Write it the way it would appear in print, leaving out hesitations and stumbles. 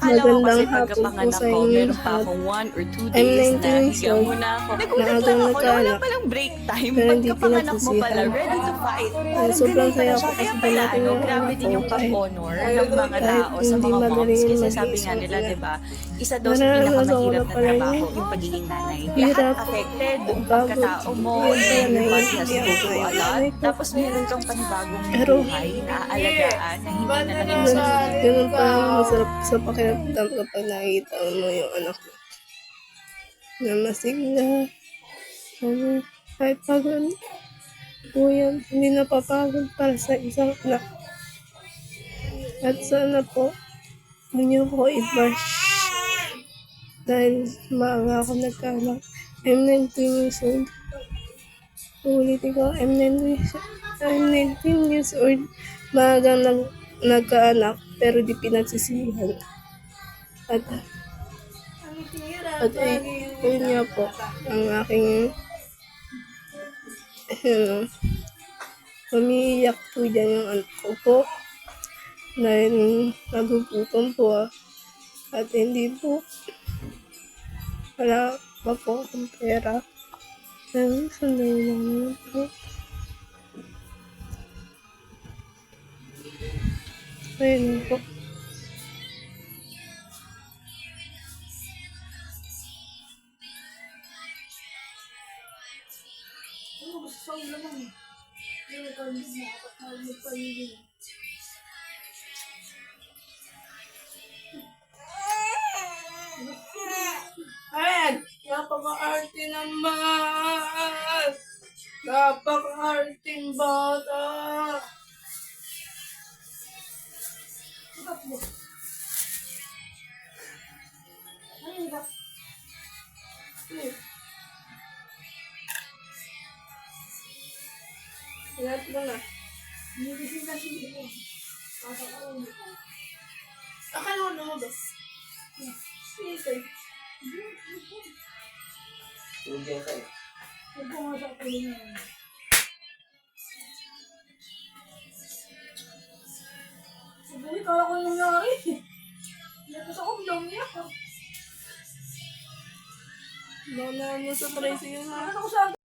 Akala ko kasi Magandang hapon po pagkapanganak sa ko, inyong meron pa lahat. akong 1 or 2 I'm days 19 na years higa old muna ako. na Nagulat agang lang ako na wala nagkaanak palang break time. pero hindi Pagkapanganak mo pala, pinagsisihan. ready to fight. Parang Sobrang ganun pala saya siya. ko Kaya kasi pala, dumating yung grabe anak din ko yung pag-honor ng mga kahit tao sa hindi mga moms. magaling Kasi sabi nga mag-iisang nila, ina. di ba, isa daw sa Naranasan ko pinakamahirap na na pala trabaho, yung yung pagiging nanay. Lahat hirap, affected, yung pagod, pagkatao mo, yun pala your body has to naiintindihan go ko through a yung lot. nanay ko. Tapos meron kang panibagong Pero buhay na aalagaan na hindi na lang yung ganun, sarili mo. ganun pa lang masarap sa pakiramdam kapag nakikita mo yung anak mo na masigla, ano, kahit pagod po yan, hindi napapagod para sa isang anak. At sana po, hindi niyo ko i-bash dahil maaga ako nagkaanak. I'm 19 years old. Ulitin ko, I'm 19 years old. Maagang nagkaanak pero di pinagsisihan. At, yun nga po, ang aking, ano, umiiyak po dyan yung anak ko po. Dahil nagugutom po at hindi po, wala pa po akong pera. Sandali lang naman po. Ayun po. Ay, napaka-arte naman! Napaka-arting bata! Ingat mo na. Akala ko lumabas. Sige. Sabi, kala ko nangyari. Tapos ako umiyak. Baka na ano sa tricycle na.